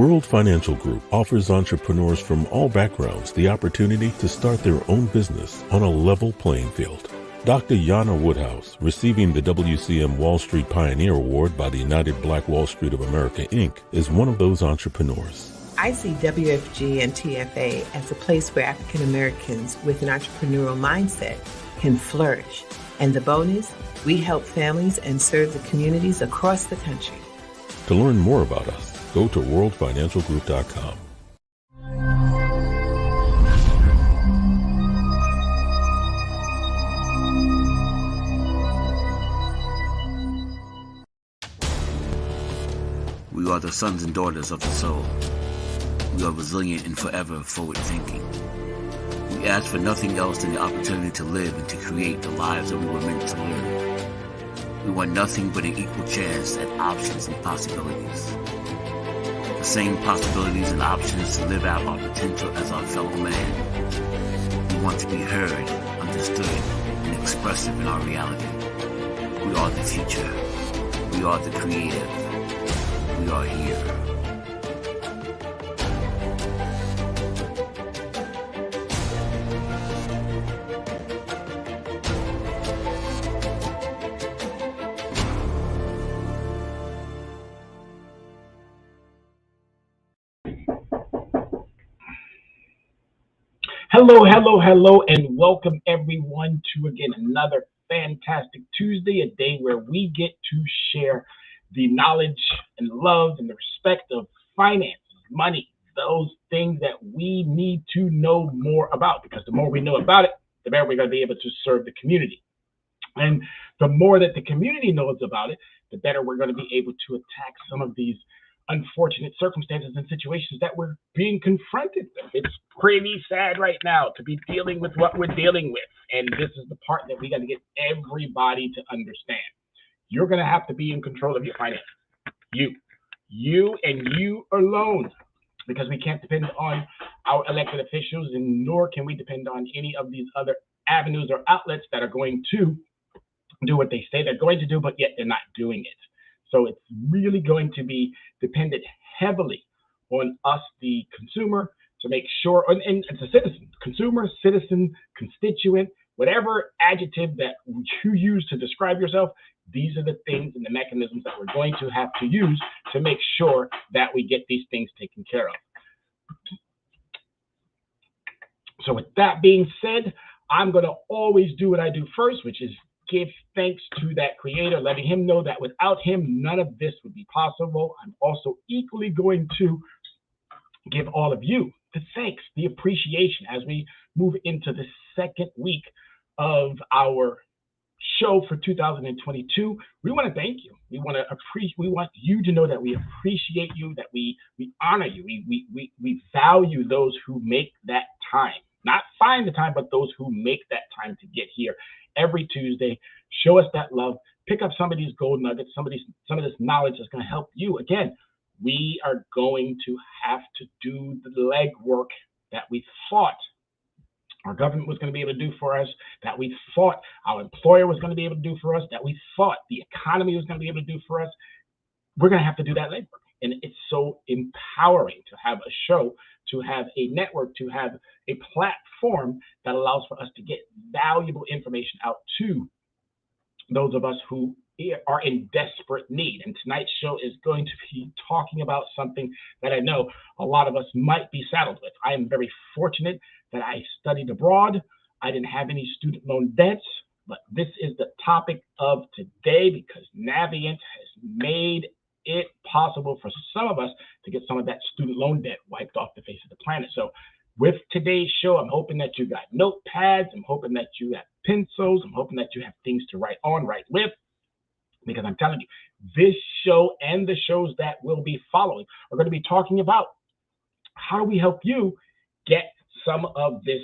World Financial Group offers entrepreneurs from all backgrounds the opportunity to start their own business on a level playing field. Dr. Yana Woodhouse, receiving the WCM Wall Street Pioneer Award by the United Black Wall Street of America, Inc., is one of those entrepreneurs. I see WFG and TFA as a place where African Americans with an entrepreneurial mindset can flourish. And the bonus, we help families and serve the communities across the country. To learn more about us, go to worldfinancialgroup.com. We are the sons and daughters of the soul. We are resilient and forever forward-thinking. We ask for nothing else than the opportunity to live and to create the lives that we were meant to live. We want nothing but an equal chance at options and possibilities. The same possibilities and options to live out our potential as our fellow man. We want to be heard, understood, and expressive in our reality. We are the future. We are the creative. We are here. Hello, and welcome everyone to, again, another fantastic Tuesday, a day where we get to share the knowledge and love and the respect of finances, money, those things that we need to know more about, because the more we know about it, the better we're going to be able to serve the community. And the more that the community knows about it, the better we're going to be able to attack some of these unfortunate circumstances and situations that we're being confronted with. It's pretty sad right now to be dealing with what we're dealing with. And this is the part that we got to get everybody to understand. You're going to have to be in control of your finances. You and you alone, because we can't depend on our elected officials, and nor can we depend on any of these other avenues or outlets that are going to do what they say they're going to do, but yet they're not doing it. So it's really going to be dependent heavily on us, the consumer, to make sure, and it's a citizen, consumer, citizen, constituent, whatever adjective that you use to describe yourself, these are the things and the mechanisms that we're going to have to use to make sure that we get these things taken care of. So with that being said, I'm going to always do what I do first, which is give thanks to that creator, letting him know that without him, none of this would be possible. I'm also equally going to give all of you the thanks, the appreciation as we move into the second week of our show for 2022. We want to thank you. We want you to know that we appreciate you, that we honor you. We value those who make that time, not find the time, but those who make that time to get here every Tuesday, show us that love, pick up some of these gold nuggets, some of this knowledge that's going to help you. Again, we are going to have to do the legwork that we thought our government was going to be able to do for us, that we thought our employer was going to be able to do for us, that we thought the economy was going to be able to do for us. We're going to have to do that legwork. And it's so empowering to have a show, to have a network, to have a platform that allows for us to get valuable information out to those of us who are in desperate need. And tonight's show is going to be talking about something that I know a lot of us might be saddled with. I am very fortunate that I studied abroad. I didn't have any student loan debts, but this is the topic of today because Navient has made it possible for some of us to get some of that student loan debt wiped off the face of the planet. So with today's show, I'm hoping that you got notepads. I'm hoping that you have pencils. I'm hoping that you have things to write with, because I'm telling you, this show and the shows that will be following are going to be talking about how do we help you get some of this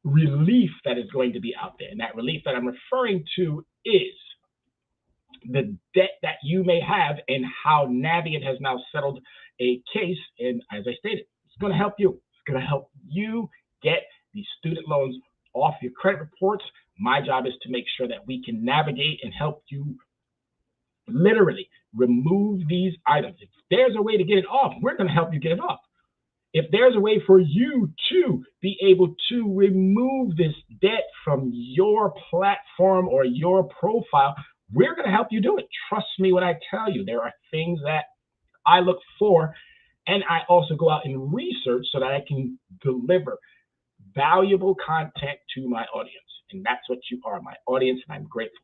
relief that is going to be out there. And that relief that I'm referring to is the debt that you may have and how Navient has now settled a case. And as I stated, it's going to help you. It's going to help you get these student loans off your credit reports. My job is to make sure that we can navigate and help you Literally, remove these items. If there's a way to get it off, we're going to help you get it off. If there's a way for you to be able to remove this debt from your platform or your profile, we're going to help you do it. Trust me when I tell you, there are things that I look for, and I also go out and research so that I can deliver valuable content to my audience. And that's what you are, my audience, and I'm grateful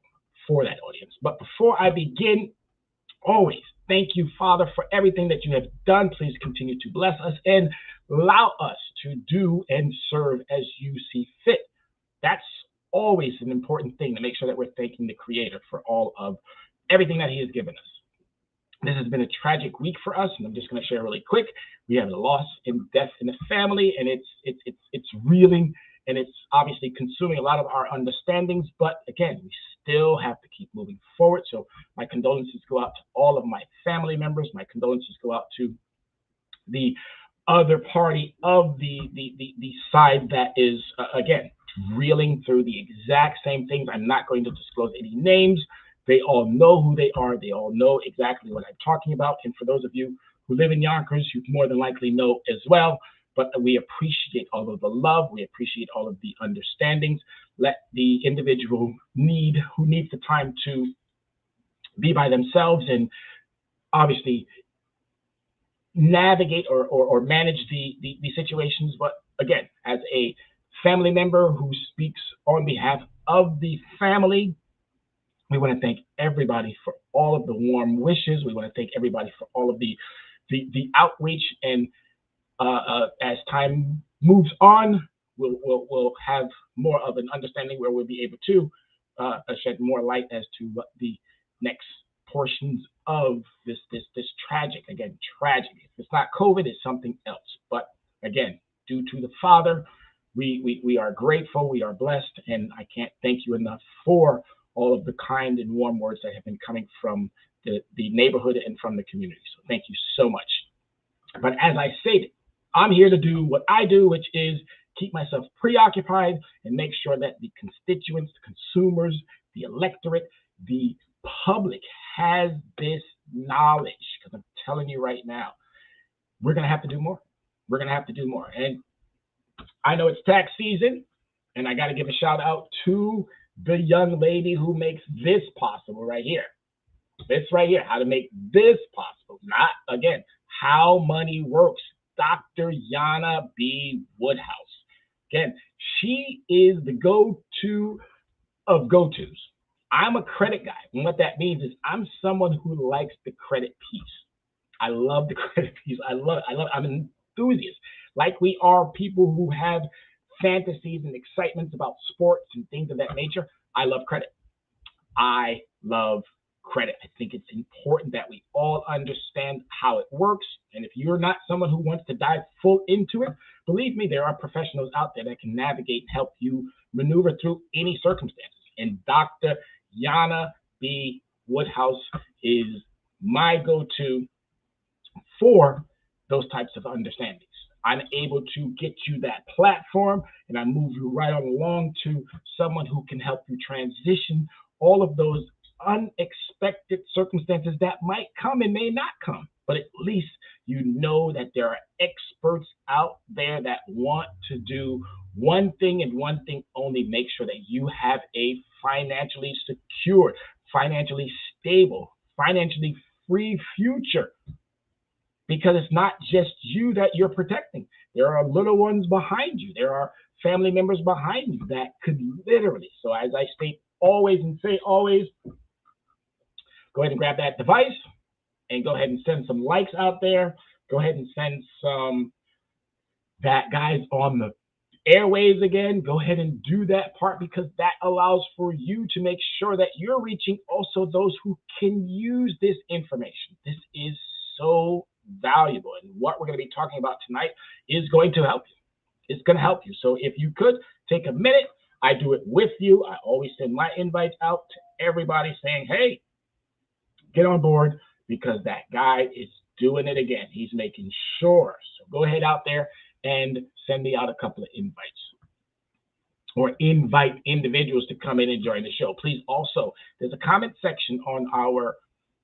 for that audience. But before I begin, always thank you, Father, for everything that you have done. Please continue to bless us and allow us to do and serve as you see fit. That's always an important thing, to make sure that we're thanking the Creator for all of everything that he has given us. This has been a tragic week for us, and I'm just going to share really quick. We have a loss and death in the family, and it's reeling, and it's obviously consuming a lot of our understandings. But again, we still have to keep moving forward. So my condolences go out to all of my family members. My condolences go out to the other party of the side that is again reeling through the exact same things. I'm not going to disclose any names. They all know who they are. They all know exactly what I'm talking about. And for those of you who live in Yonkers, you more than likely know as well. But we appreciate all of the love. We appreciate all of the understandings. Let the individual who needs the time to be by themselves and obviously navigate or manage the situations. But again, as a family member who speaks on behalf of the family, we want to thank everybody for all of the warm wishes. We want to thank everybody for all of the outreach. And as time moves on, we'll have more of an understanding where we'll be able to shed more light as to what the next portions of this tragic. If it's not COVID, it's something else. But again, due to the Father, we are grateful, we are blessed, and I can't thank you enough for all of the kind and warm words that have been coming from the neighborhood and from the community. So thank you so much. But as I stated, I'm here to do what I do, which is keep myself preoccupied and make sure that the constituents, the consumers, the electorate, the public has this knowledge. Because I'm telling you right now, we're going to have to do more. We're going to have to do more. And I know it's tax season, and I got to give a shout out to the young lady who makes this possible right here. This right here, how to make this possible. Not, again, how money works. Dr. Yana B. Woodhouse. Again, she is the go-to of go-tos. I'm a credit guy. And what that means is I'm someone who likes the credit piece. I love the credit piece. I love it. I'm an enthusiast. Like we are people who have fantasies and excitements about sports and things of that nature. I love credit. I love credit. I think it's important that we all understand how it works. And if you're not someone who wants to dive full into it, believe me, there are professionals out there that can navigate and help you maneuver through any circumstances. And Dr. Yana B. Woodhouse is my go-to for those types of understandings. I'm able to get you that platform, and I move you right on along to someone who can help you transition all of those unexpected circumstances that might come and may not come. But at least you know that there are experts out there that want to do one thing and one thing only: make sure that you have a financially secure, financially stable, financially free future. Because it's not just you that you're protecting. There are little ones behind you. There are family members behind you that could literally. So as I state always and say always, go ahead and grab that device and go ahead and send some likes out there. Go ahead and send some that guys on the airwaves again. Go ahead and do that part, because that allows for you to make sure that you're reaching also those who can use this information. This is so valuable, and what we're going to be talking about tonight is going to help you. It's going to help you. So if you could take a minute, I do it with you. I always send my invites out to everybody saying, hey, get on board, because that guy is doing it again. He's making sure. So go ahead out there and send me out a couple of invites, or invite individuals to come in and join the show. Please also, there's a comment section on our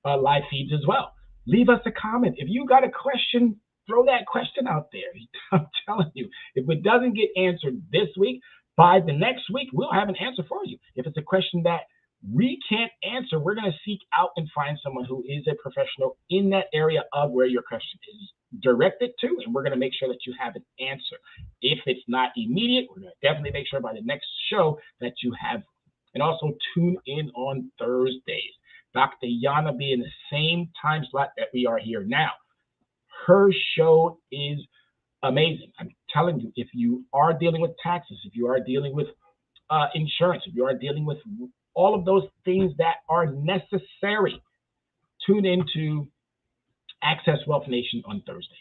live feeds as well. Leave us a comment. If you got a question, throw that question out there. I'm telling you, if it doesn't get answered this week, by the next week, we'll have an answer for you. If it's a question that we can't answer, we're going to seek out and find someone who is a professional in that area of where your question is directed to, and we're going to make sure that you have an answer. If it's not immediate, we're going to definitely make sure by the next show that you have. And also tune in on Thursdays. Dr. Yana be in the same time slot that we are here now. Her show is amazing. I'm telling you, if you are dealing with taxes, if you are dealing with insurance, if you are dealing with all of those things that are necessary, tune into Access Wealth Nation on Thursday.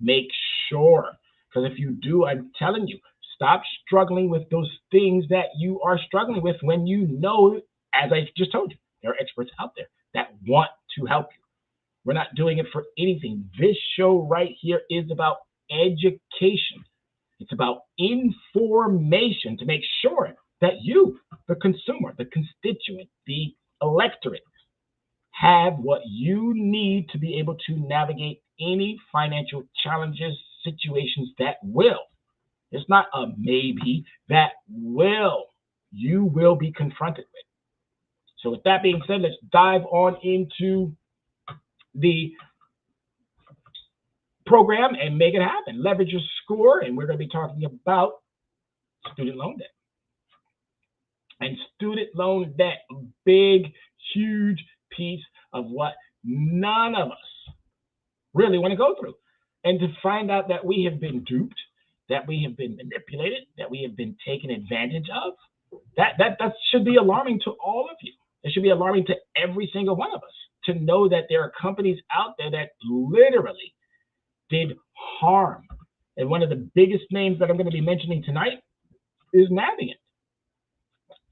Make sure, because if you do, I'm telling you, stop struggling with those things that you are struggling with when you know, as I just told you, there are experts out there that want to help you. We're not doing it for anything. This show right here is about education. It's about information to make sure that you, the consumer, the constituent, the electorate, have what you need to be able to navigate any financial challenges, situations that will. It's not a maybe, that will. You will be confronted with. So with that being said, let's dive on into the program and make it happen. Leverage your score, and we're going to be talking about student loan debt. And student loan debt, a big, huge piece of what none of us really want to go through. And to find out that we have been duped, that we have been manipulated, that we have been taken advantage of, that should be alarming to all of you. It should be alarming to every single one of us to know that there are companies out there that literally did harm. And one of the biggest names that I'm going to be mentioning tonight is Navient.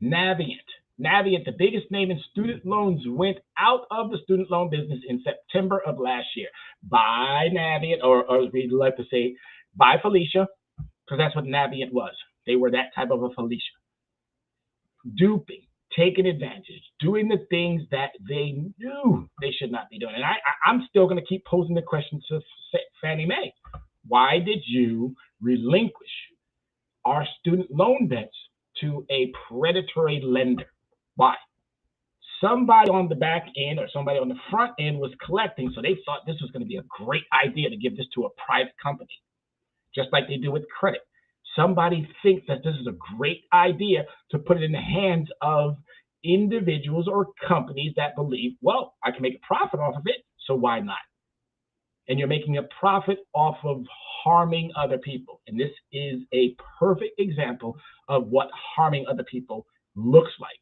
Navient, the biggest name in student loans, went out of the student loan business in September of last year by Navient, or as we like to say, by Felicia, because that's what Navient was. They were that type of a Felicia. Duping, taking advantage, doing the things that they knew they should not be doing. And I'm still going to keep posing the question to Fannie Mae. Why did you relinquish our student loan debts to a predatory lender? Why? Somebody on the back end or somebody on the front end was collecting, so they thought this was going to be a great idea to give this to a private company, just like they do with credit. Somebody thinks that this is a great idea to put it in the hands of individuals or companies that believe, well, I can make a profit off of it, so why not? And you're making a profit off of harming other people. And this is a perfect example of what harming other people looks like.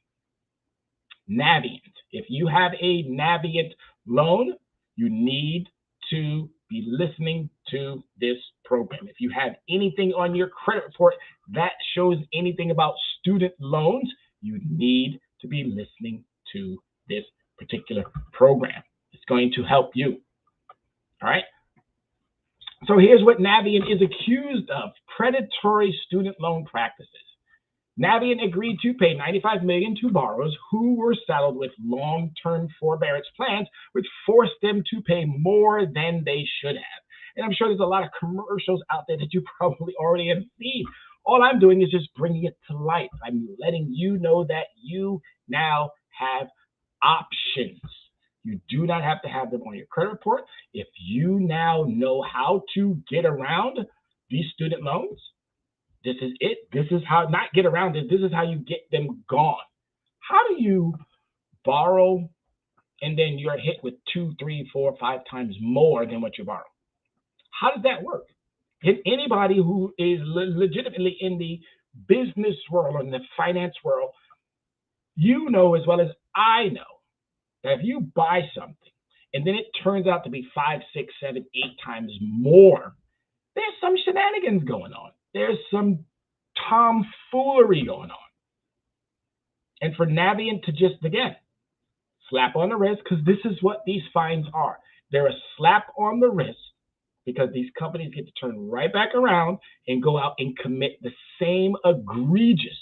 Navient. If you have a Navient loan, you need to be listening to this program. If you have anything on your credit report that shows anything about student loans, you need to be listening to this particular program. It's going to help you. All right. So here's what Navient is accused of: predatory student loan practices. Navient agreed to pay $95 million to borrowers who were saddled with long-term forbearance plans, which forced them to pay more than they should have. And I'm sure there's a lot of commercials out there that you probably already have seen. All I'm doing is just bringing it to life. I'm letting you know that you now have options. You do not have to have them on your credit report. If you now know how to get around these student loans, this is it. This is how, not get around it, this is how you get them gone. How do you borrow and then you're hit with 2, 3, 4, 5 times more than what you borrow? How does that work? Can anybody who is legitimately in the business world or in the finance world, you know as well as I know that if you buy something and then it turns out to be 5, 6, 7, 8 times more, there's some shenanigans going on. There's some tomfoolery going on. And for Navient to just, again, slap on the wrist, because this is what these fines are. They're a slap on the wrist because these companies get to turn right back around and go out and commit the same egregious.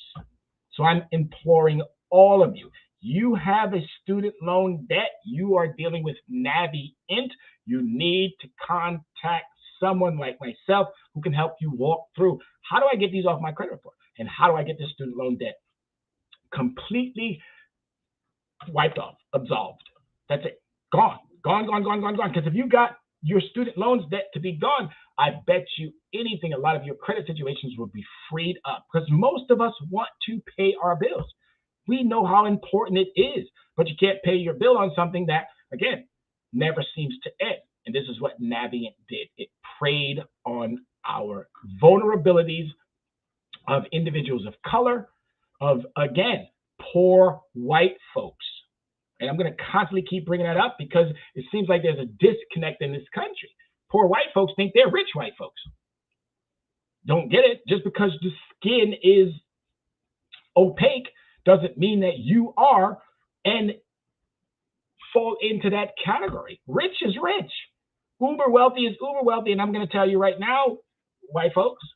So I'm imploring all of you, you have a student loan debt, you are dealing with Navient, you need to contact someone like myself who can help you walk through, how do I get these off my credit report? And how do I get this student loan debt completely wiped off, absolved? That's it. Gone. Because if you got your student loans debt to be gone, I bet you anything, a lot of your credit situations will be freed up, because most of us want to pay our bills. We know how important it is, but you can't pay your bill on something that, again, never seems to end. And this is what Navient did. It preyed on our vulnerabilities of individuals of color, of, again, poor white folks. And I'm going to constantly keep bringing that up because it seems like there's a disconnect in this country. Poor white folks think they're rich white folks. Don't get it. Just because the skin is opaque doesn't mean that you are and fall into that category. Rich is rich. Uber wealthy is uber wealthy. And I'm going to tell you right now, white folks,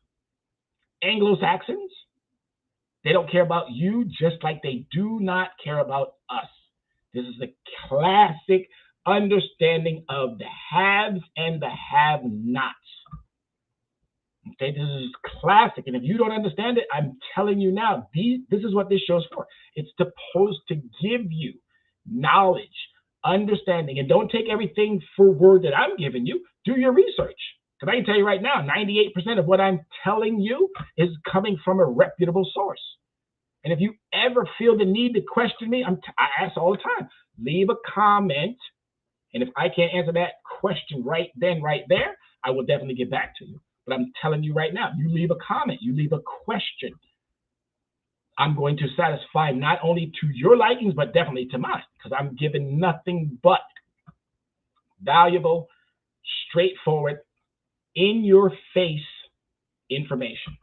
Anglo-Saxons, they don't care about you just like they do not care about us. This is the classic understanding of the haves and the have-nots. Okay, this is classic. And if you don't understand it, I'm telling you now, this is what this show's for. It's supposed to give you knowledge, understanding, and don't take everything for word that I'm giving you. Do your research. Because I can tell you right now, 98% of what I'm telling you is coming from a reputable source. And if you ever feel the need to question me, I ask all the time, leave a comment. And if I can't answer that question right then, right there, I will definitely get back to you. But I'm telling you right now, you leave a comment, you leave a question, I'm going to satisfy not only to your likings, but definitely to mine, because I'm giving nothing but valuable, straightforward, in your face information.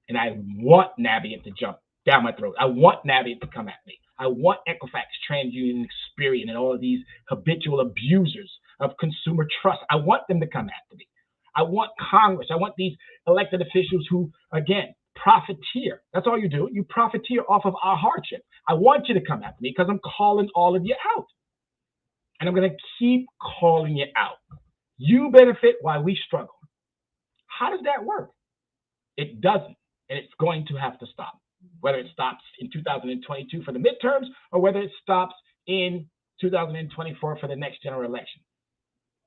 And I want Navient to jump down my throat. I want Navient to come at me. I want Equifax, TransUnion, Experian, and all of these habitual abusers of consumer trust. I want them to come after me. I want Congress. I want these elected officials who, again, profiteer. That's all you do. You profiteer off of our hardship. I want you to come after me because I'm calling all of you out. And I'm going to keep calling you out. You benefit while we struggle. How does that work? It doesn't. And it's going to have to stop. Whether it stops in 2022 for the midterms or whether it stops in 2024 for the next general election.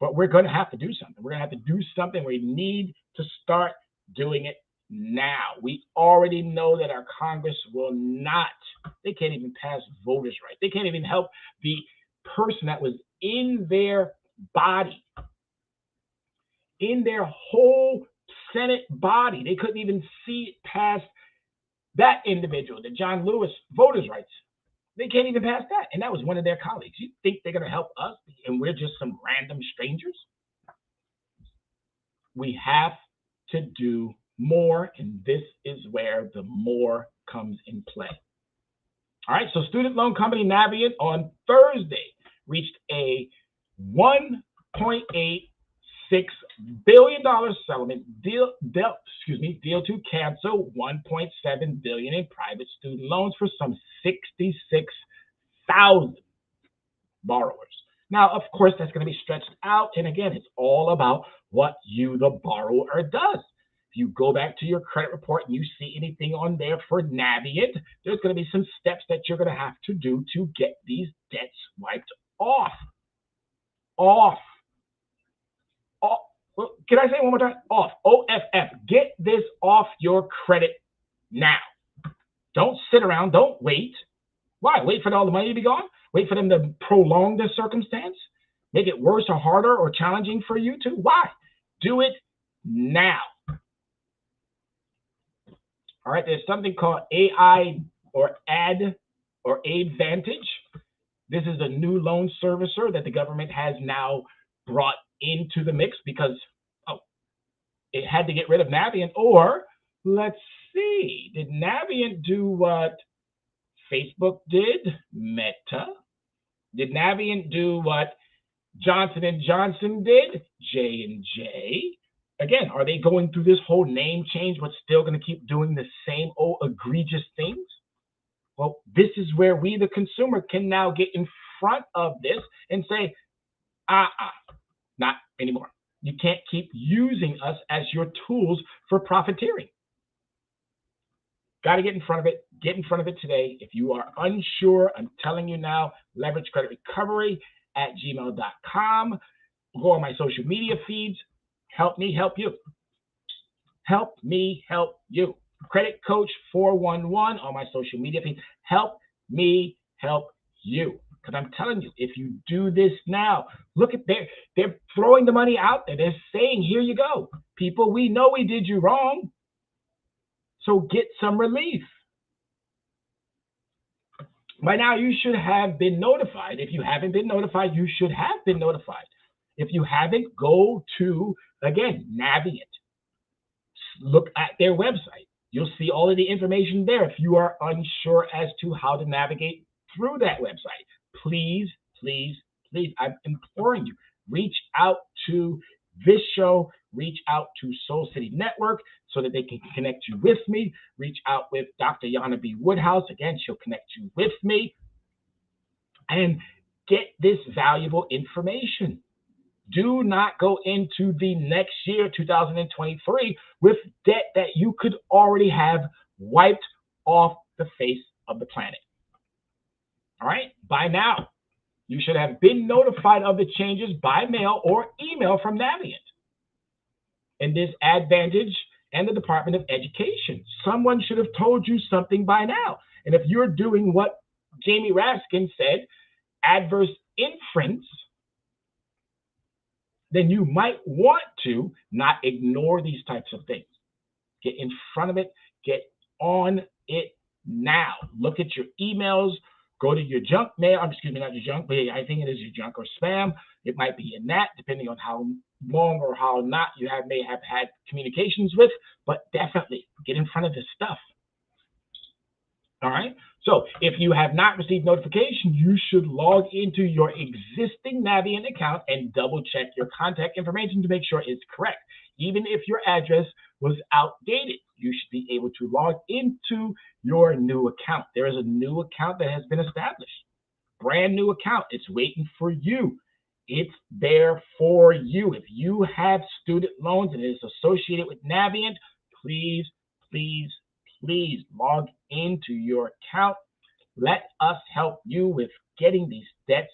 But we're going to have to do something. We're going to have to do something. We need to start doing it now. We already know that our Congress will not, they can't even pass voters' rights. They can't even help the person that was in their body, in their whole Senate body. They couldn't even see it past that individual, the John Lewis voters' rights. They can't even pass that. And that was one of their colleagues. You think they're going to help us and we're just some random strangers? We have to do more, and this is where the more comes in play. All right, so student loan company Navient on Thursday reached a $1.86 billion settlement deal to cancel $1.7 billion in private student loans for some 66,000 borrowers. Now, of course, that's going to be stretched out. And again, it's all about what you, the borrower, does. If you go back to your credit report and you see anything on there for Navient, there's going to be some steps that you're going to have to do to get these debts wiped off. Can I say it one more time? Off. OFF. Get this off your credit now. Don't sit around. Don't wait. Why? Wait for all the money to be gone? Wait for them to prolong the circumstance? Make it worse or harder or challenging for you to? Why? Do it now. All right, there's something called AI or Advantage. This is a new loan servicer that the government has now brought into the mix because it had to get rid of Navient. Or let's see, did Navient do what Facebook did? Meta. Did Navient do what Johnson & Johnson did? J&J. Again, are they going through this whole name change but still going to keep doing the same old egregious things? Well, this is where we, the consumer, can now get in front of this and say, not anymore. You can't keep using us as your tools for profiteering. Got to get in front of it. Get in front of it today. If you are unsure, I'm telling you now, leveragecreditrecovery@gmail.com. Go on my social media feeds. Help me help you. Help me help you. Credit Coach 411 on my social media feed. Help me help you. Because I'm telling you, if you do this now, look at they're throwing the money out there. They're saying, here you go. People, we know we did you wrong. So get some relief. By now, you should have been notified. If you haven't been notified, you should have been notified. If you haven't, go to, again, Navient. Look at their website. You'll see all of the information there. If you are unsure as to how to navigate through that website, please, please, please, I'm imploring you, reach out to this show, reach out to Soul City Network so that they can connect you with me. Reach out with Dr. Yana B. Woodhouse. Again, she'll connect you with me and get this valuable information. Do not go into the next year, 2023, with debt that you could already have wiped off the face of the planet. All right? By now, you should have been notified of the changes by mail or email from Navient. And this Advantage and the Department of Education. Someone should have told you something by now. And if you're doing what Jamie Raskin said, adverse inference, then you might want to not ignore these types of things. Get in front of it. Get on it now. Look at your emails. Go to your junk mail. Excuse me, not your junk, but I think it is your junk or spam. It might be in that, depending on how long or how not you may have had communications with, but definitely get in front of this stuff. All right. So if you have not received notification, you should log into your existing Navient account and double check your contact information to make sure it's correct. Even if your address was outdated, you should be able to log into your new account. There is a new account that has been established. Brand new account. It's waiting for you. It's there for you. If you have student loans and it is associated with Navient, please, please, please log into your account. Let us help you with getting these debts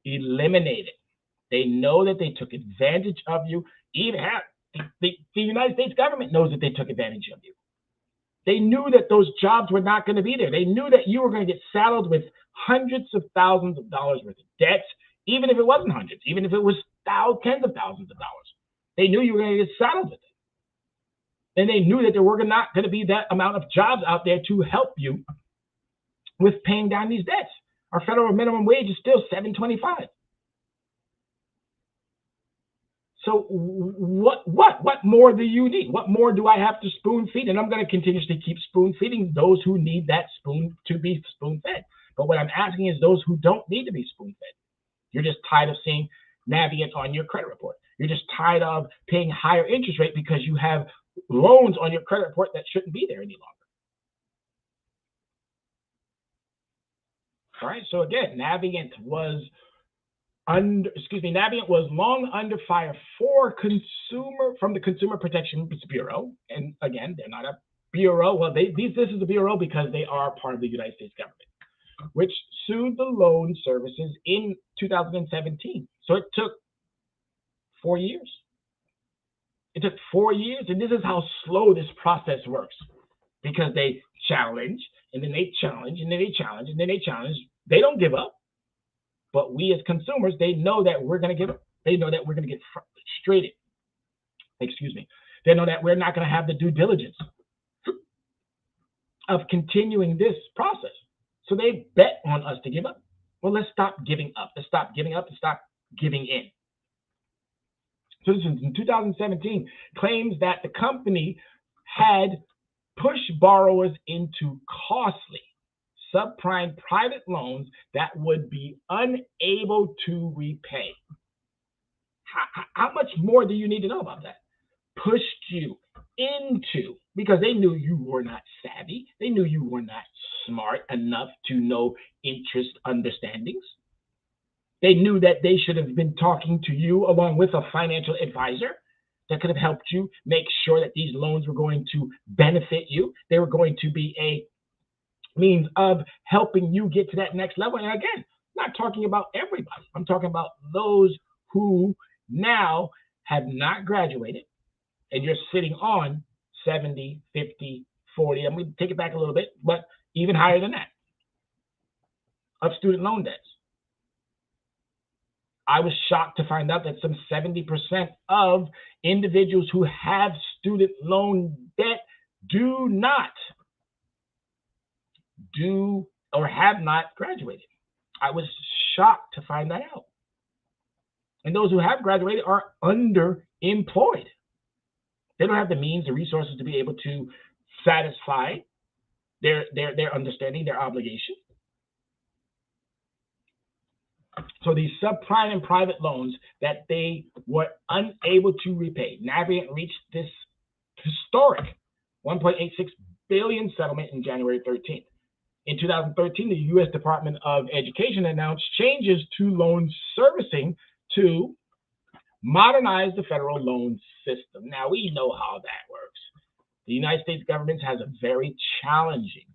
eliminated. They know that they took advantage of you. Even the United States government knows that they took advantage of you. They knew that those jobs were not going to be there. They knew that you were going to get saddled with hundreds of thousands of dollars worth of debts, even if it wasn't hundreds, even if it was tens of thousands of dollars. They knew you were going to get saddled with it. And they knew that there were not going to be that amount of jobs out there to help you with paying down these debts. Our federal minimum wage is still $7.25. So what more do you need? What more do I have to spoon feed? And I'm going to continuously keep spoon feeding those who need that spoon to be spoon fed. But what I'm asking is those who don't need to be spoon fed. You're just tired of seeing Navient on your credit report. You're just tired of paying higher interest rate because you have loans on your credit report that shouldn't be there any longer. All right. So again, Navient was long under fire from the Consumer Protection Bureau. And again, they're not a bureau. Well, this is a bureau because they are part of the United States government, which sued the loan services in 2017. So it took 4 years. It took 4 years, and this is how slow this process works. Because they challenge, and then they challenge, and then they challenge, and then they challenge. They don't give up. But we as consumers, they know that we're going to give up. They know that we're going to get frustrated. They know that we're not going to have the due diligence of continuing this process. So they bet on us to give up. Well, let's stop giving up. Let's stop giving up and stop giving in. So this is in 2017, claims that the company had pushed borrowers into costly subprime private loans that would be unable to repay. How much more do you need to know about that? Pushed you into, because they knew you were not savvy. They knew you were not smart enough to know interest understandings. They knew that they should have been talking to you along with a financial advisor that could have helped you make sure that these loans were going to benefit you. They were going to be a means of helping you get to that next level. And again, I'm not talking about everybody. I'm talking about those who now have not graduated and you're sitting on 70, 50, 40. I'm going to take it back a little bit, but even higher than that of student loan debts. I was shocked to find out that some 70% of individuals who have student loan debt do or have not graduated. I was shocked to find that out. And those who have graduated are underemployed. They don't have the means, the resources to be able to satisfy their understanding, their obligation. So these subprime and private loans that they were unable to repay, Navient reached this historic $1.86 billion settlement in January 13th. In 2013, the U.S. Department of Education announced changes to loan servicing to modernize the federal loan system. Now, we know how that works. The United States government has a very challenging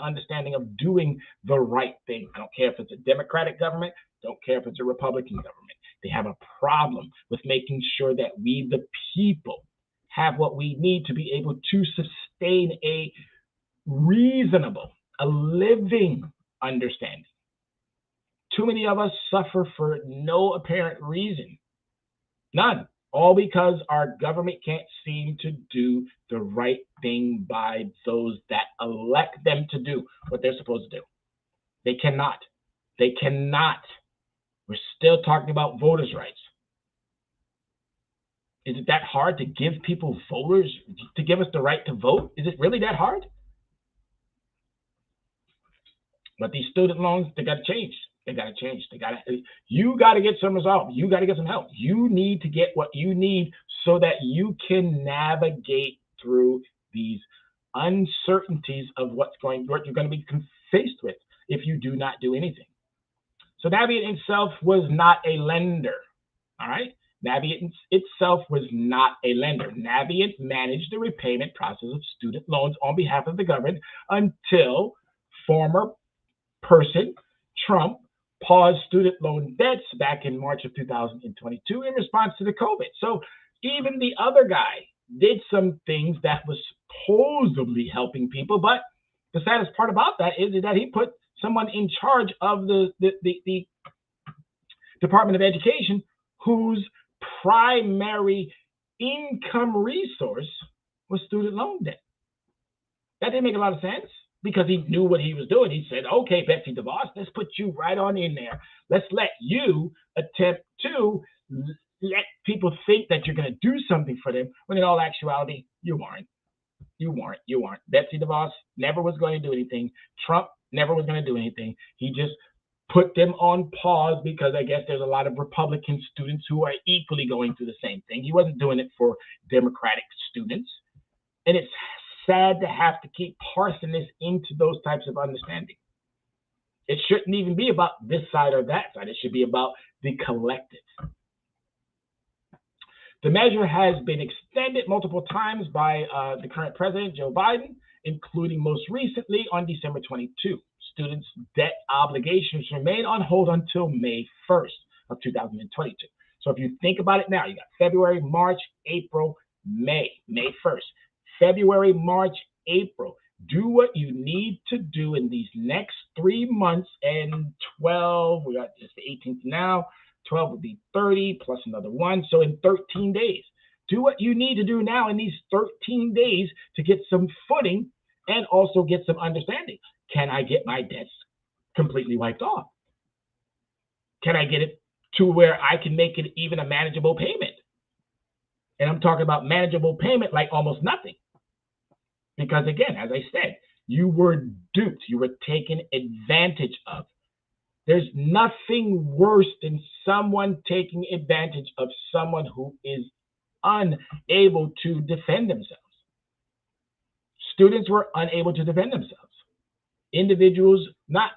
understanding of doing the right thing. I don't care if it's a Democratic government, don't care if it's a Republican government. They have a problem with making sure that we, the people, have what we need to be able to sustain a reasonable, a living understanding. Too many of us suffer for no apparent reason. None. All because our government can't seem to do the right thing by those that elect them to do what they're supposed to do. They cannot. They cannot. We're still talking about voters' rights. Is it that hard to give people voters, to give us the right to vote? Is it really that hard? But these student loans, they got to change. They got to change. You got to get some resolve. You got to get some help. You need to get what you need so that you can navigate through these uncertainties of what you're going to be faced with if you do not do anything. So Navient itself was not a lender. All right. Navient itself was not a lender. Navient managed the repayment process of student loans on behalf of the government until former person Trump paused student loan debts back in March of 2022 in response to the COVID. So even the other guy did some things that was supposedly helping people, but the saddest part about that is that he put someone in charge of the Department of Education whose primary income resource was student loan debt. That didn't make a lot of sense because he knew what he was doing. He said, okay, Betsy DeVos, let's put you right on in there. Let's let you attempt to let people think that you're going to do something for them when in all actuality, you weren't. You weren't. Betsy DeVos never was going to do anything. Trump never was going to do anything. He just put them on pause because I guess there's a lot of Republican students who are equally going through the same thing. He wasn't doing it for Democratic students. And it's sad to have to keep parsing this into those types of understanding. It shouldn't even be about this side or that side. It should be about the collective. The measure has been extended multiple times by the current president, Joe Biden, including most recently on December 22. Students' debt obligations remain on hold until May 1st of 2022. So if you think about it now, you got February, March, April, May 1st. February, March, April. Do what you need to do in these next 3 months and 12. We got just the 18th now. 12 would be 30 plus another one. So in 13 days, do what you need to do now in these 13 days to get some footing and also get some understanding. Can I get my debts completely wiped off? Can I get it to where I can make it even a manageable payment? And I'm talking about manageable payment like almost nothing. Because again, as I said, you were duped. You were taken advantage of. There's nothing worse than someone taking advantage of someone who is unable to defend themselves. Students were unable to defend themselves. individuals,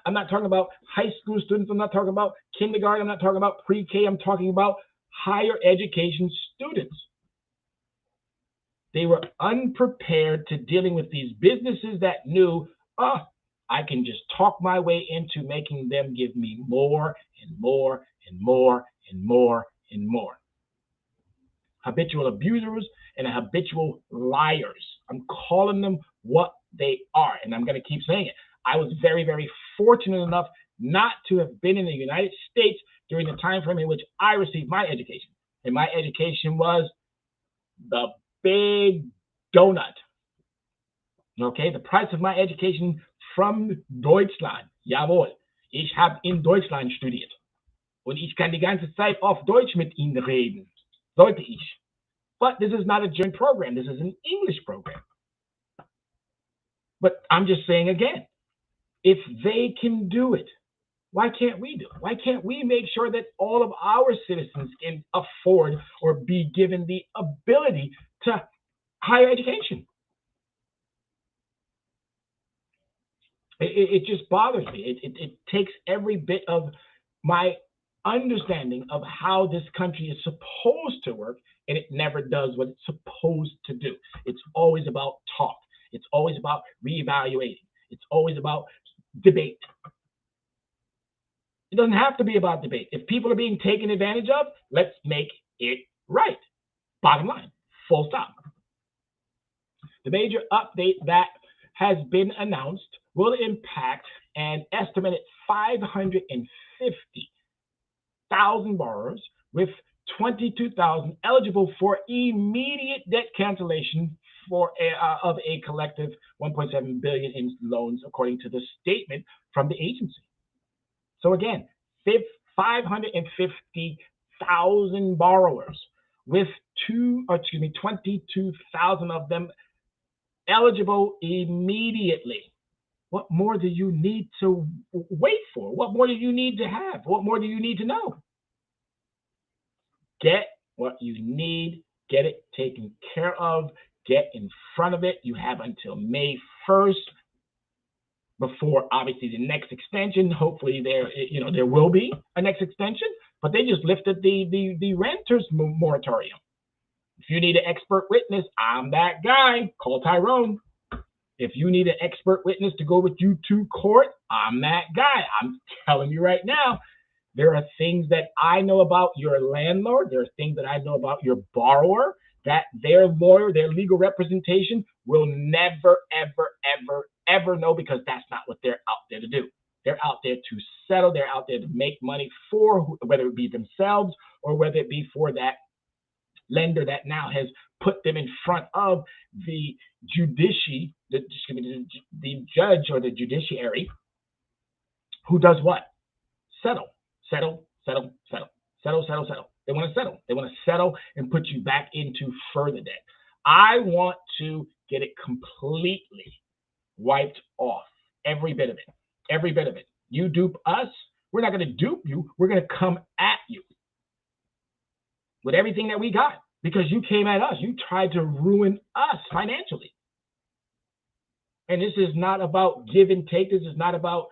I'm not talking about high school students, I'm not talking about kindergarten, I'm not talking about pre-K, I'm talking about higher education students. They were unprepared to dealing with these businesses that knew, I can just talk my way into making them give me more and more and more and more and more. Habitual abusers and habitual liars. I'm calling them what they are, and I'm going to keep saying it. I was very, very fortunate enough not to have been in the United States during the time frame in which I received my education. And my education was the big donut. Okay, the price of my education from Deutschland. Jawohl, ich habe in Deutschland studiert. Und ich kann die ganze Zeit auf Deutsch mit Ihnen reden. Sollte ich. But this is not a German program. This is an English program. But I'm just saying again, if they can do it, why can't we do it? Why can't we make sure that all of our citizens can afford or be given the ability to higher education? It just bothers me. It takes every bit of my understanding of how this country is supposed to work, and it never does what it's supposed to do. It's always about talk. It's always about reevaluating. It's always about debate. It doesn't have to be about debate. If people are being taken advantage of, let's make it right. Bottom line, full stop. The major update that has been announced will impact an estimated 550,000 borrowers, with 22,000 eligible for immediate debt cancellation of a collective 1.7 billion in loans, according to the statement from the agency. So again, 550,000 borrowers, with 22,000 of them eligible immediately. What more do you need to wait for? What more do you need to have? What more do you need to know? Get what you need, get it taken care of, get in front of it. You have until May 1st before obviously the next extension. Hopefully there will be a next extension, but they just lifted the renters moratorium. If you need an expert witness, I'm that guy. Call Tyrone. If you need an expert witness to go with you to court, I'm that guy. I'm telling you right now, there are things that I know about your landlord. There are things that I know about your borrower that their lawyer, their legal representation will never, ever, ever, ever know, because that's not what they're out there to do. They're out there to settle. They're out there to make money for whether it be themselves or whether it be for that lender that now has put them in front of the the judge or the judiciary, who does what? Settle. They want to settle. They want to settle and put you back into further debt. I want to get it completely wiped off. Every bit of it. Every bit of it. You dupe us, we're not going to dupe you. We're going to come at you with everything that we got, because you came at us. You tried to ruin us financially. And this is not about give and take. This is not about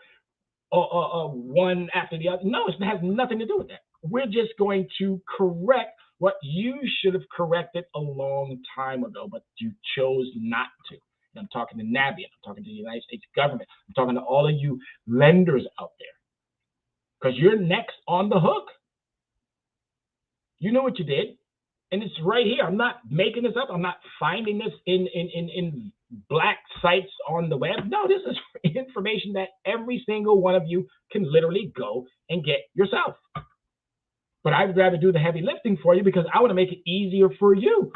one after the other. No, it has nothing to do with that. We're just going to correct what you should have corrected a long time ago, but you chose not to. And I'm talking to Navient. I'm talking to the United States government. I'm talking to all of you lenders out there, because you're next on the hook. You know what you did, and it's right here. I'm not making this up. I'm not finding this in black sites on the web. No, this is information that every single one of you can literally go and get yourself. But I would rather do the heavy lifting for you, because I want to make it easier for you.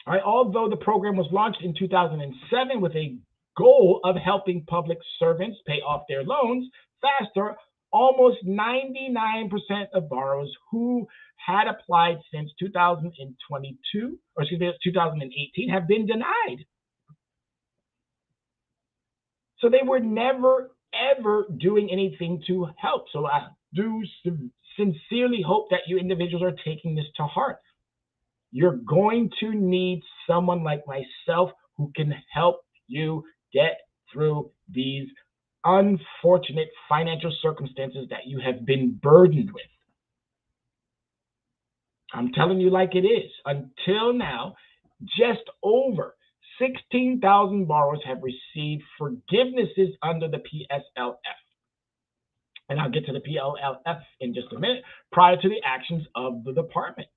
All right, although the program was launched in 2007 with a goal of helping public servants pay off their loans faster, almost 99% of borrowers who had applied since 2018 have been denied. So they were never, ever doing anything to help. So I do sincerely hope that you individuals are taking this to heart. You're going to need someone like myself who can help you get through these unfortunate financial circumstances that you have been burdened with. I'm telling you like it is. Until now, just over 16,000 borrowers have received forgivenesses under the PSLF. And I'll get to the PSLF in just a minute, prior to the actions of the department.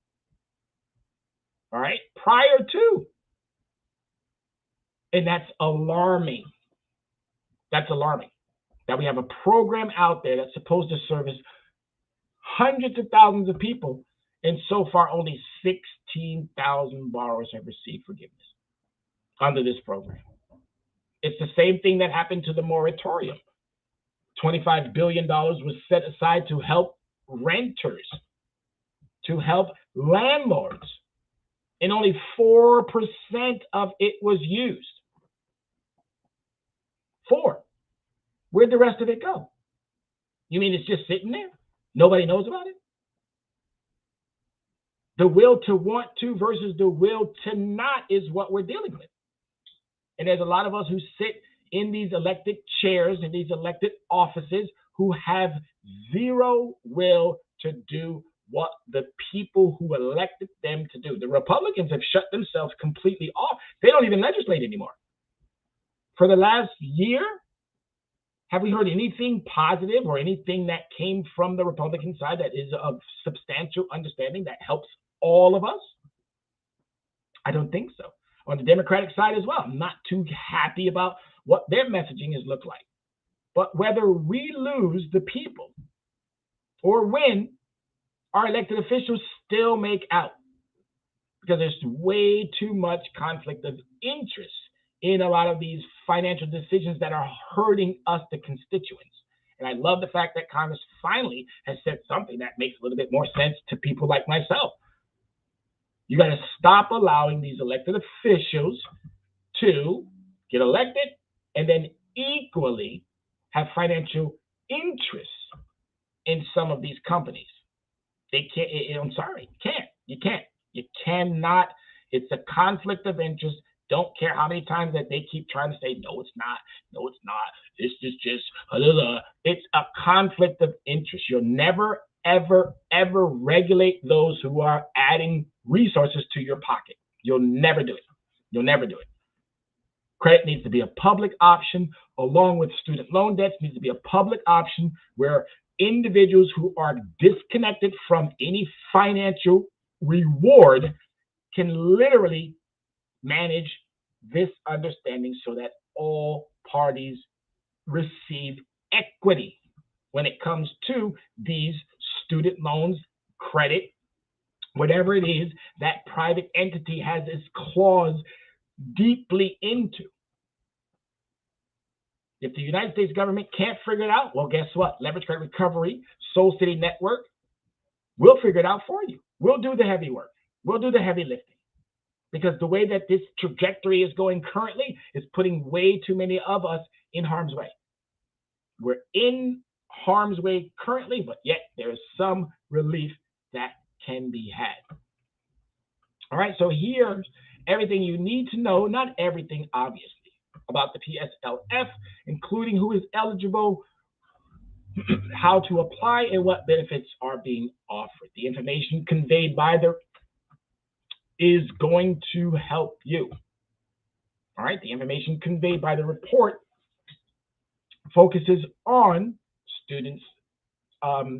All right, prior to. And that's alarming. That's alarming that we have a program out there that's supposed to service hundreds of thousands of people, and so far only 16,000 borrowers have received forgiveness under this program. It's the same thing that happened to the moratorium. $25 billion was set aside to help renters, to help landlords, and only 4% of it was used. 4. Where'd the rest of it go? You mean it's just sitting there? Nobody knows about it? The will to want to versus the will to not is what we're dealing with. And there's a lot of us who sit in these elected chairs, in these elected offices, who have zero will to do what the people who elected them to do. The Republicans have shut themselves completely off. They don't even legislate anymore. For the last year, have we heard anything positive or anything that came from the Republican side that is of substantial understanding that helps all of us? I don't think so. On the Democratic side as well, I'm not too happy about what their messaging has looked like. But whether we lose the people or win, our elected officials still make out, because there's way too much conflict of interest in a lot of these financial decisions that are hurting us, the constituents. And I love the fact that Congress finally has said something that makes a little bit more sense to people like myself. You got to stop allowing these elected officials to get elected and then equally have financial interests in some of these companies. They can't. I'm sorry, you can't. You cannot. It's a conflict of interest. Don't care how many times that they keep trying to say, no, it's not. No, it's not. This is just, it's a conflict of interest. You'll never, ever, ever regulate those who are adding resources to your pocket. You'll never do it. You'll never do it. Credit needs to be a public option, along with student loan debts needs to be a public option where individuals who are disconnected from any financial reward can literally manage this understanding so that all parties receive equity when it comes to these student loans, credit, whatever it is that private entity has its claws deeply into. If the United States government can't figure it out, well, guess what? Leverage Credit Recovery, Soul City Network, we'll figure it out for you. We'll do the heavy work. We'll do the heavy lifting. Because the way that this trajectory is going currently is putting way too many of us in harm's way. We're in harm's way currently, but yet there is some relief that can be had. All right, so here's everything you need to know, not everything, obviously, about the PSLF, including who is eligible, how to apply, and what benefits are being offered. The information conveyed by the is going to help you. All right, the information conveyed by the report focuses on students'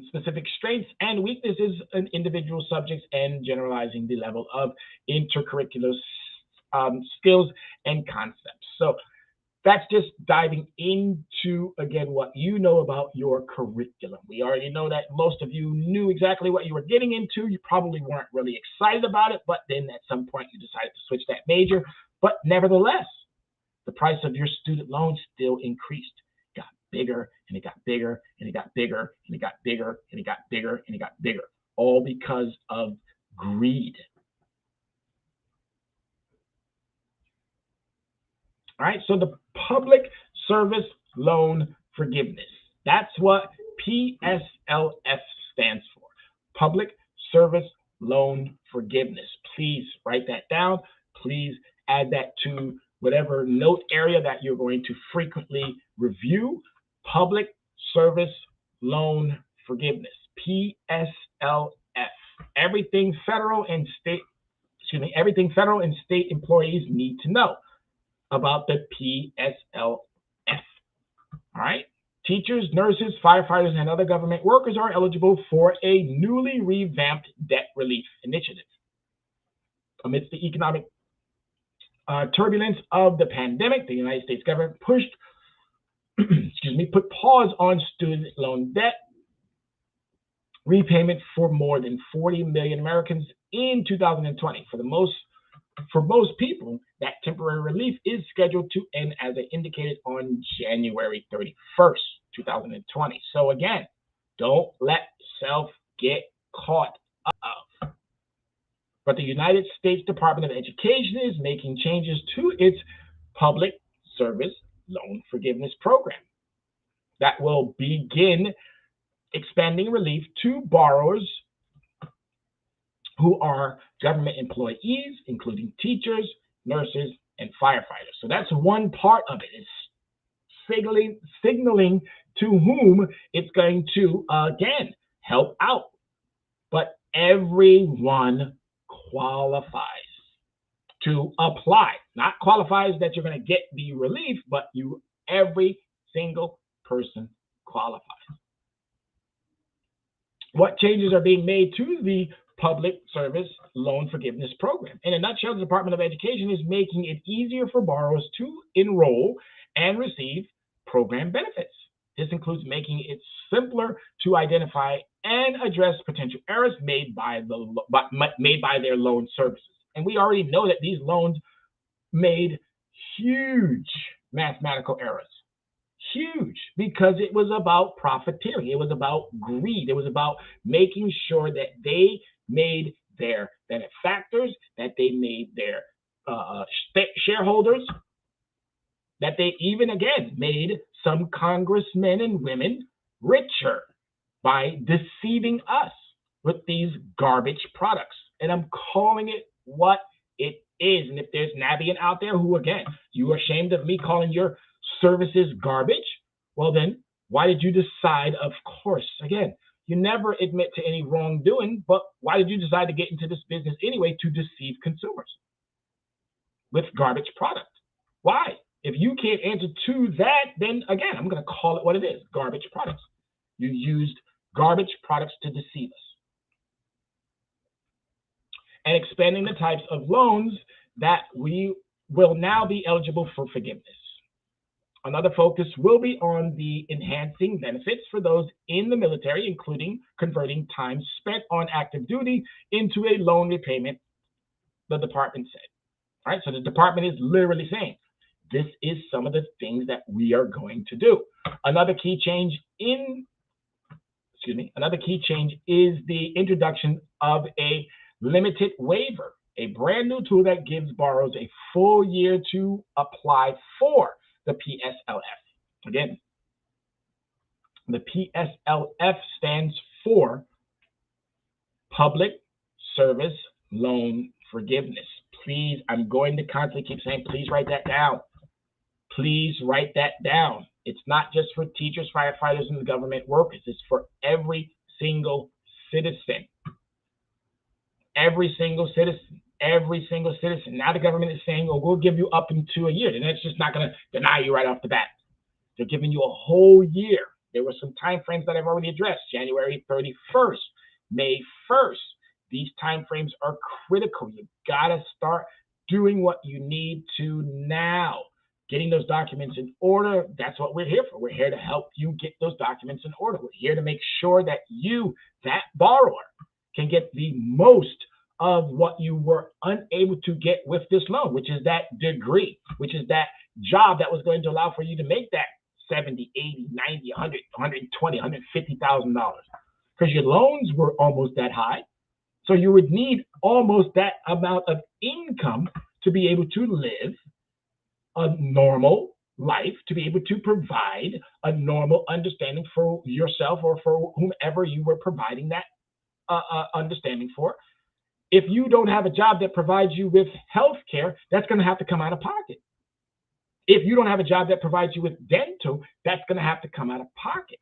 specific strengths and weaknesses in individual subjects and generalizing the level of intercurricular skills and concepts. So that's just diving into, again, what you know about your curriculum. We already know that most of you knew exactly what you were getting into. You probably weren't really excited about it, but then at some point you decided to switch that major. But nevertheless, the price of your student loan still increased. It got bigger, and it got bigger, and it got bigger, and it got bigger, and it got bigger, and it got bigger, all because of greed. All right, so the Public Service Loan Forgiveness. That's what PSLF stands for. Public Service Loan Forgiveness. Please write that down. Please add that to whatever note area that you're going to frequently review, Public Service Loan Forgiveness, PSLF. Everything federal and state employees need to know about the PSLF. All right. Teachers, nurses, firefighters, and other government workers are eligible for a newly revamped debt relief initiative. Amidst the economic turbulence of the pandemic, the United States government put pause on student loan debt repayment for more than 40 million Americans in 2020. For most people, that temporary relief is scheduled to end, as I indicated, on January 31st, 2020. So again, don't let yourself get caught up. But the United States Department of Education is making changes to its Public Service Loan Forgiveness Program that will begin expanding relief to borrowers who are government employees, including teachers, nurses, and firefighters. So that's one part of it. It's signaling to whom it's going to, again, help out. But everyone qualifies to apply. Not qualifies that you're going to get the relief, but every single person qualifies. What changes are being made to the Public Service Loan Forgiveness Program? In a nutshell, the Department of Education is making it easier for borrowers to enroll and receive program benefits. This includes making it simpler to identify and address potential errors made by their loan services. And we already know that these loans made huge mathematical errors. Huge, because it was about profiteering. It was about greed. It was about making sure that they made their benefactors, that they made their shareholders, that they even, again, made some congressmen and women richer by deceiving us with these garbage products. And I'm calling it what it is. And if there's Navient out there who, again, you are ashamed of me calling your services garbage, well then, why did you decide? Of course, again, you never admit to any wrongdoing, but why did you decide to get into this business anyway, to deceive consumers with garbage product? Why? If you can't answer to that, then again, I'm going to call it what it is, garbage products. You used garbage products to deceive us. And expanding the types of loans that we will now be eligible for forgiveness. Another focus will be on the enhancing benefits for those in the military, including converting time spent on active duty into a loan repayment, the department said. All right, so the department is literally saying, this is some of the things that we are going to do. Another key change is the introduction of a limited waiver, a brand new tool that gives borrowers a full year to apply for the PSLF. Again, the PSLF stands for Public Service Loan Forgiveness. Please, I'm going to constantly keep saying, please write that down. Please write that down. It's not just for teachers, firefighters, and the government workers. It's for every single citizen. Every single citizen. Every single citizen. Now the government is saying, well, we'll give you up into a year. And that's just not going to deny you right off the bat. They're giving you a whole year. There were some time frames that I've already addressed. January 31st, May 1st. These time frames are critical. You got to start doing what you need to now. Getting those documents in order, that's what we're here for. We're here to help you get those documents in order. We're here to make sure that you, that borrower, can get the most of what you were unable to get with this loan, which is that degree, which is that job that was going to allow for you to make that $70, $80, $90, $100, $120, $150,000. Because your loans were almost that high. So you would need almost that amount of income to be able to live a normal life, to be able to provide a normal understanding for yourself or for whomever you were providing that understanding for. If you don't have a job that provides you with health care, that's going to have to come out of pocket. If you don't have a job that provides you with dental, that's going to have to come out of pocket.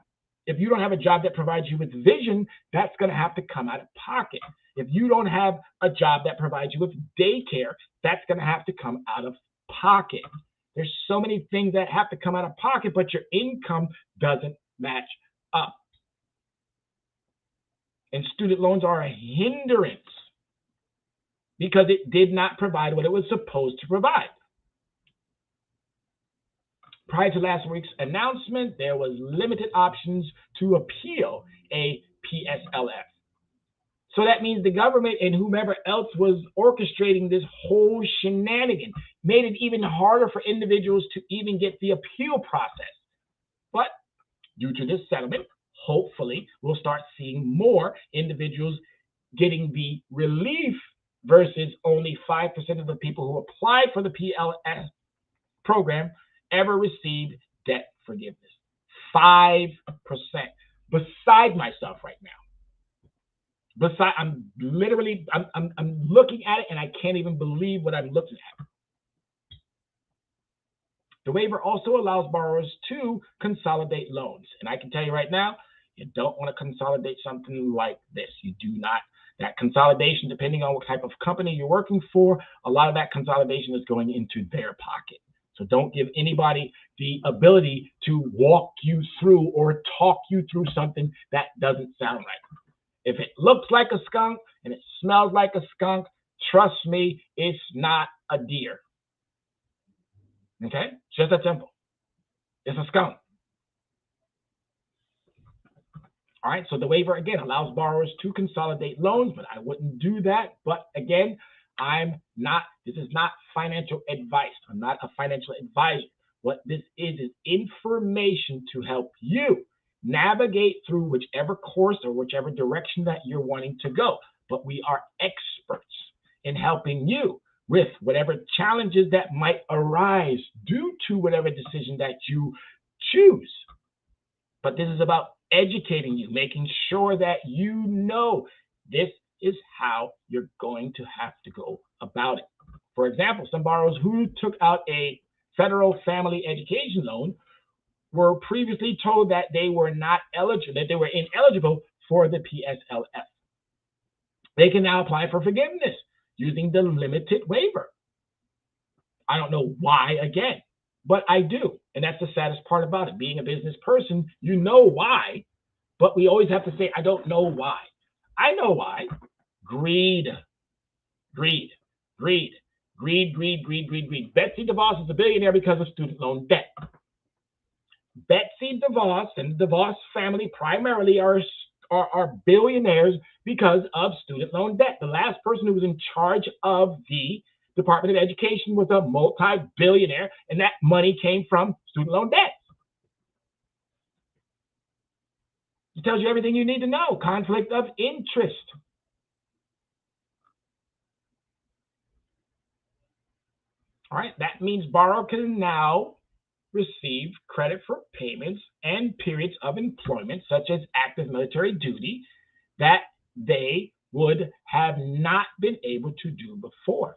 If you don't have a job that provides you with vision, that's going to have to come out of pocket. If you don't have a job that provides you with daycare, that's going to have to come out of pocket. There's so many things that have to come out of pocket, but your income doesn't match up. And student loans are a hindrance because it did not provide what it was supposed to provide. Prior to last week's announcement, there was limited options to appeal a PSLF. So that means the government and whomever else was orchestrating this whole shenanigan made it even harder for individuals to even get the appeal process. But due to this settlement, hopefully we'll start seeing more individuals getting the relief versus only 5% of the people who applied for the PLS program ever received debt forgiveness. 5%. Beside myself right now. I'm literally looking at it and I can't even believe what I'm looking at. The waiver also allows borrowers to consolidate loans. And I can tell you right now, you don't want to consolidate something like this. You do not. That consolidation, depending on what type of company you're working for, a lot of that consolidation is going into their pocket. So don't give anybody the ability to walk you through or talk you through something that doesn't sound right. If it looks like a skunk and it smells like a skunk, trust me, it's not a deer. Okay? It's just that simple. It's a skunk. All right, so the waiver, again, allows borrowers to consolidate loans, but I wouldn't do that. But again, this is not financial advice. I'm not a financial advisor. What this is information to help you navigate through whichever course or whichever direction that you're wanting to go. But we are experts in helping you with whatever challenges that might arise due to whatever decision that you choose. But this is about educating you, making sure that you know this is how you're going to have to go about it. For example, some borrowers who took out a federal family education loan were previously told that they were not eligible, that they were ineligible for the PSLF. They can now apply for forgiveness using the limited waiver. I don't know why again, but I do. And that's the saddest part about it. Being a business person, you know why, but we always have to say, I don't know why. I know why. Greed. Greed. Greed. Greed, greed, greed, greed, greed. Betsy DeVos is a billionaire because of student loan debt. Betsy DeVos and the DeVos family primarily are billionaires because of student loan debt. The last person who was in charge of the Department of Education was a multi-billionaire, and that money came from student loan debt. It tells you everything you need to know. Conflict of interest. All right, that means borrower can now receive credit for payments and periods of employment, such as active military duty, that they would have not been able to do before.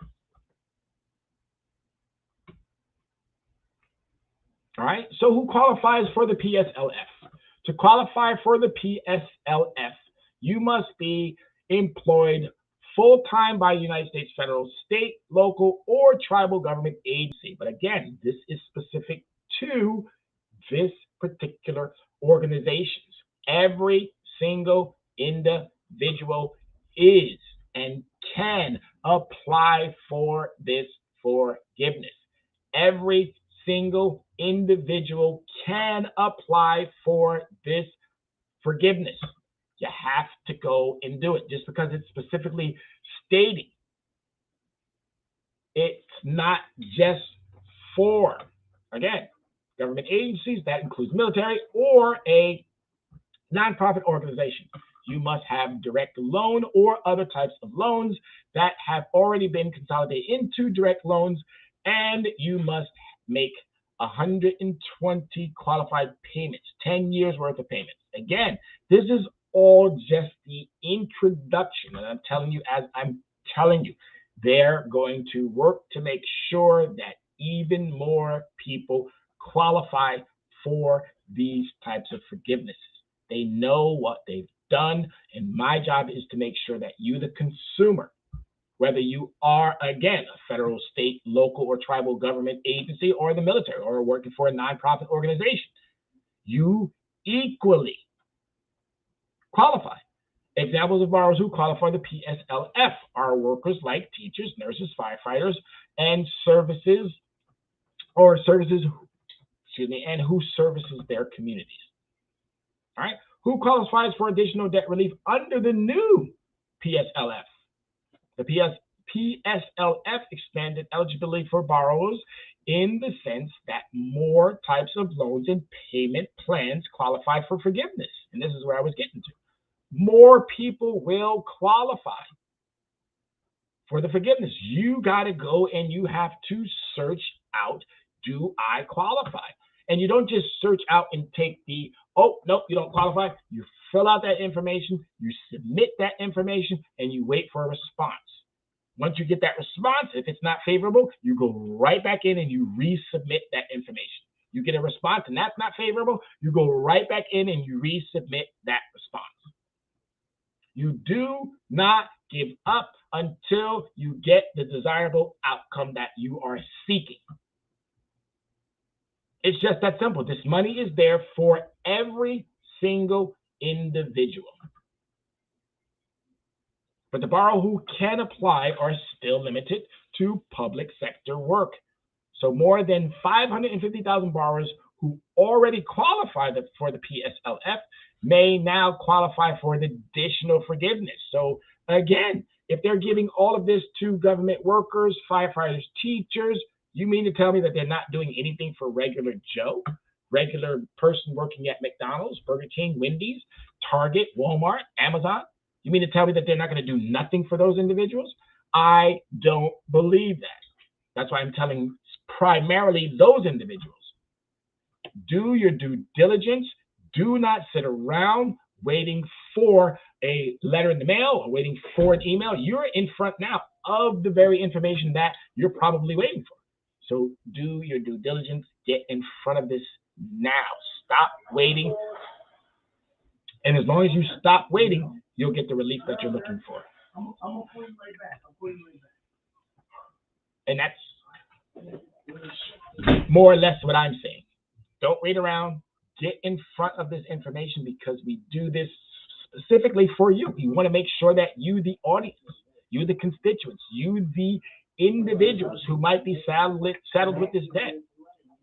All right, so who qualifies for the PSLF? To qualify for the PSLF, you must be employed full-time by the United States federal, state, local, or tribal government agency. But again, this is specific to this particular organizations. Every single individual is and can apply for this forgiveness. Every single individual can apply for this forgiveness. You have to go and do it. Just because it's specifically stating, it's not just for, again, government agencies, that includes military or a nonprofit organization. You must have direct loan or other types of loans that have already been consolidated into direct loans, and you must make 120 qualified payments, 10 years worth of payments. Again, this is all just the introduction, and I'm telling you, as I'm telling you, they're going to work to make sure that even more people qualify for these types of forgivenesses. They know what they've done, and my job is to make sure that you, the consumer, whether you are, again, a federal, state, local, or tribal government agency, or the military, or working for a nonprofit organization, you equally qualify. Examples of borrowers who qualify for the PSLF are workers like teachers, nurses, firefighters, and services, and who services their communities. All right, who qualifies for additional debt relief under the new PSLF? The PSLF expanded eligibility for borrowers in the sense that more types of loans and payment plans qualify for forgiveness. And this is where I was getting to. More people will qualify for the forgiveness. You got to go and you have to search out, do I qualify? And you don't just search out and take the, oh, nope, you don't qualify. You fill out that information, you submit that information, and you wait for a response. Once you get that response, if it's not favorable, you go right back in and you resubmit that information. You get a response and that's not favorable, you go right back in and you resubmit that response. You do not give up until you get the desirable outcome that you are seeking. It's just that simple. This money is there for every single individual. But the borrowers who can apply are still limited to public sector work. So more than 550,000 borrowers who already qualify for the PSLF may now qualify for an additional forgiveness. So again, if they're giving all of this to government workers, firefighters, teachers, you mean to tell me that they're not doing anything for regular Joe, regular person working at McDonald's, Burger King, Wendy's, Target, Walmart, Amazon? You mean to tell me that they're not going to do nothing for those individuals? I don't believe that. That's why I'm telling primarily those individuals. Do your due diligence. Do not sit around waiting for a letter in the mail or waiting for an email. You're in front now of the very information that you're probably waiting for. So do your due diligence. Get in front of this now. Stop waiting. And as long as you stop waiting, you'll get the relief that you're looking for. I'm going to pull you right back. And that's more or less what I'm saying. Don't wait around. Get in front of this information because we do this specifically for you. We want to make sure that you, the audience, you, the constituents, you, the individuals who might be saddled with this debt.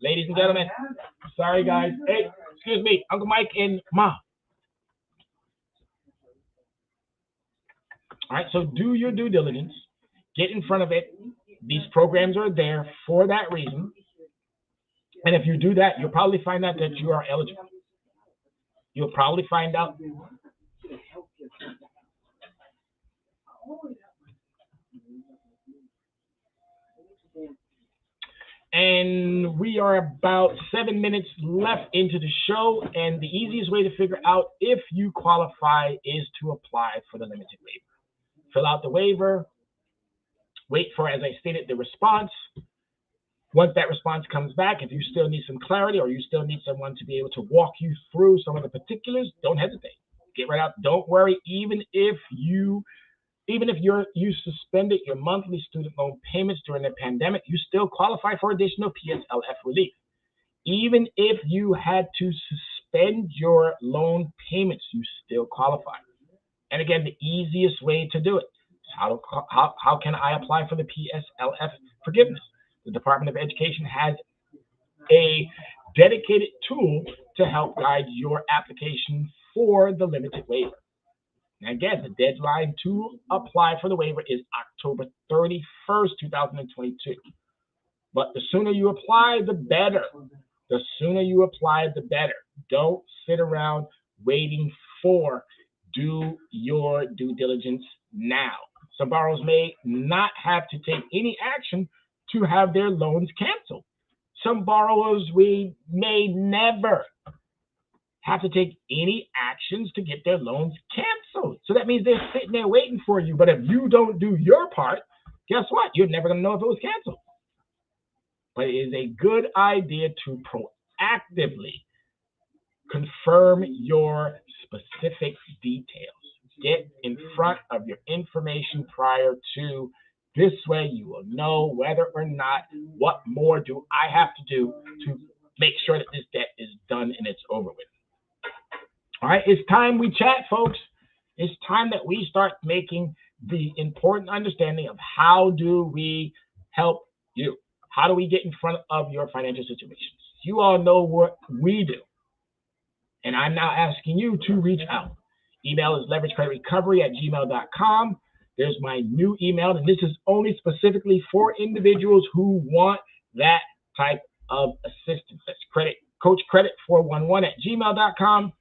Ladies and gentlemen, sorry guys. Hey, excuse me, Uncle Mike and Mom. All right, so do your due diligence. Get in front of it. These programs are there for that reason. And if you do that, you'll probably find out that you are eligible. You'll probably find out. And we are about 7 minutes left into the show. And the easiest way to figure out if you qualify is to apply for the limited waiver. Fill out the waiver. Wait for, as I stated, the response. Once that response comes back, if you still need some clarity or you still need someone to be able to walk you through some of the particulars, don't hesitate. Get right out. Don't worry. Even if you suspended your monthly student loan payments during the pandemic, you still qualify for additional PSLF relief. Even if you had to suspend your loan payments, you still qualify. And again, the easiest way to do it is how can I apply for the PSLF forgiveness? The Department of Education has a dedicated tool to help guide your application for the limited waiver. And again, the deadline to apply for the waiver is October 31st, 2022. But the sooner you apply, the better. The sooner you apply, the better. Don't sit around waiting for. Do your due diligence now. Some borrowers may not have to take any action to have their loans canceled. Some borrowers we may never have to take any actions to get their loans canceled. So that means they're sitting there waiting for you. But if you don't do your part, guess what? You're never going to know if it was canceled. but it is a good idea to proactively confirm your specific details. Get in front of your information prior to. This way you will know whether or not, what more do I have to do to make sure that this debt is done and it's over with. All right, it's time we chat, folks. It's time that we start making the important understanding of how do we help you? How do we get in front of your financial situations? You all know what we do. And I'm now asking you to reach out. Email is leveragecreditrecovery@gmail.com. There's my new email, and this is only specifically for individuals who want that type of assistance. That's coachcredit411@gmail.com.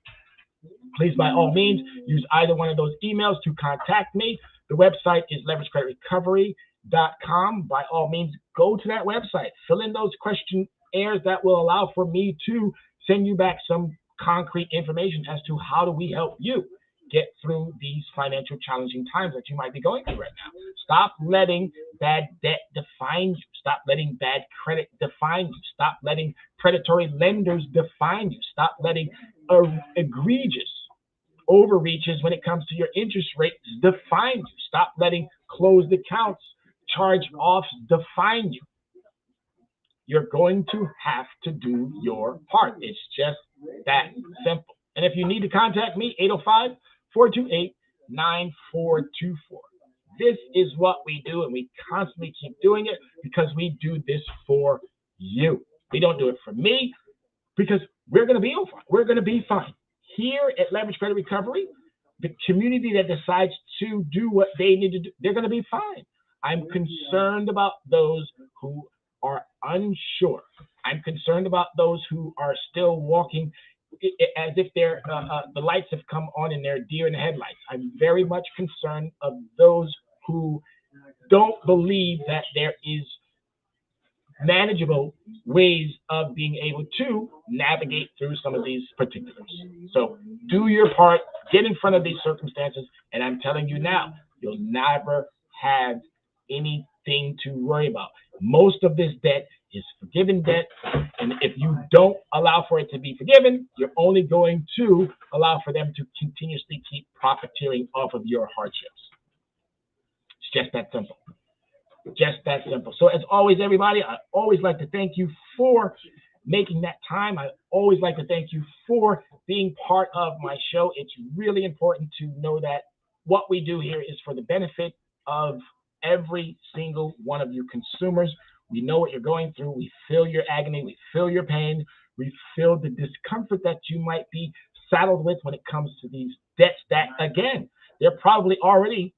Please, by all means, use either one of those emails to contact me. The website is leveragecreditrecovery.com. By all means, go to that website. Fill in those questionnaires that will allow for me to send you back some concrete information as to how do we help you get through these financial challenging times that you might be going through right now. Stop letting bad debt define you. Stop letting bad credit define you. Stop letting predatory lenders define you. Stop letting egregious overreaches when it comes to your interest rates define you. Stop letting closed accounts, charge-offs define you. You're going to have to do your part. It's just that simple. And if you need to contact me, 805-428-9424. This is what we do, and we constantly keep doing it because we do this for you. We don't do it for me because we're going to be fine. We're going to be fine. Here at Leverage Credit Recovery, the community that decides to do what they need to do, they're going to be fine. I'm concerned about those who are unsure. I'm concerned about those who are still walking as if they're the lights have come on and they're deer in the headlights. I'm very much concerned of those who don't believe that there is manageable ways of being able to navigate through some of these particulars. So do your part, get in front of these circumstances, and I'm telling you now, you'll never have anything to worry about. Most of this debt is forgiven debt, and if you don't allow for it to be forgiven, you're only going to allow for them to continuously keep profiteering off of your hardships. It's just that simple. Just that simple. So as always, everybody, I always like to thank you for making that time. I always like to thank you for being part of my show. It's really important to know that what we do here is for the benefit of every single one of you consumers. We know what you're going through. We feel your agony. We feel your pain. We feel the discomfort that you might be saddled with when it comes to these debts that, again, they're probably already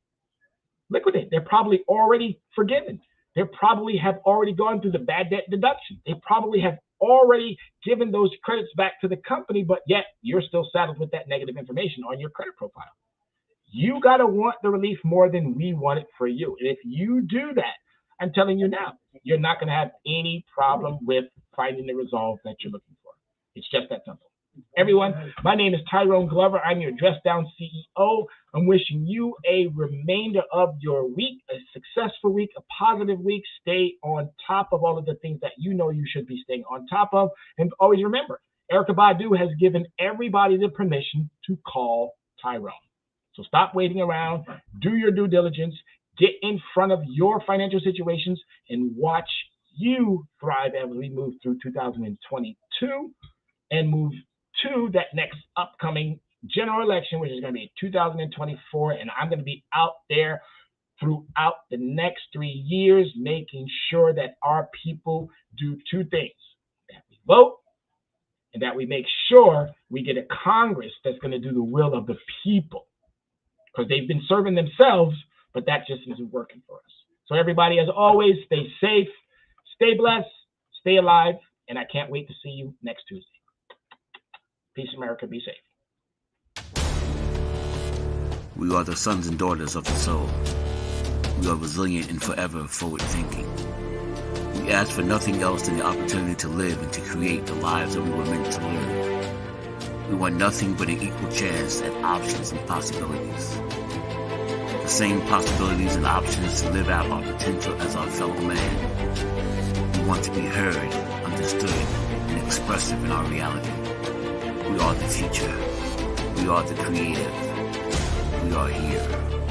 liquidated. They're probably already forgiven. They probably have already gone through the bad debt deduction. They probably have already given those credits back to the company, but yet you're still saddled with that negative information on your credit profile. You got to want the relief more than we want it for you. And if you do that, I'm telling you now, you're not going to have any problem with finding the resolve that you're looking for. It's just that simple. Everyone, my name is Tyrone Glover. I'm your Dress Down CEO. I'm wishing you a remainder of your week, a successful week, a positive week. Stay on top of all of the things that you know you should be staying on top of. And always remember, Erykah Badu has given everybody the permission to call Tyrone. So stop waiting around. Do your due diligence. Get in front of your financial situations and watch you thrive as we move through 2022 and move to that next upcoming general election, which is going to be 2024. And I'm going to be out there throughout the next 3 years, making sure that our people do two things: that we vote and that we make sure we get a Congress that's going to do the will of the people, because they've been serving themselves, but that just isn't working for us. So everybody, as always, stay safe, stay blessed, stay alive, and I can't wait to see you next Tuesday. Peace, America. Be safe. We are the sons and daughters of the soul. We are resilient and forever forward-thinking. We ask for nothing else than the opportunity to live and to create the lives that we were meant to live. We want nothing but an equal chance at options and possibilities. The same possibilities and options to live out our potential as our fellow man. We want to be heard, understood, and expressive in our reality. We are the future. We are the creative. We are here.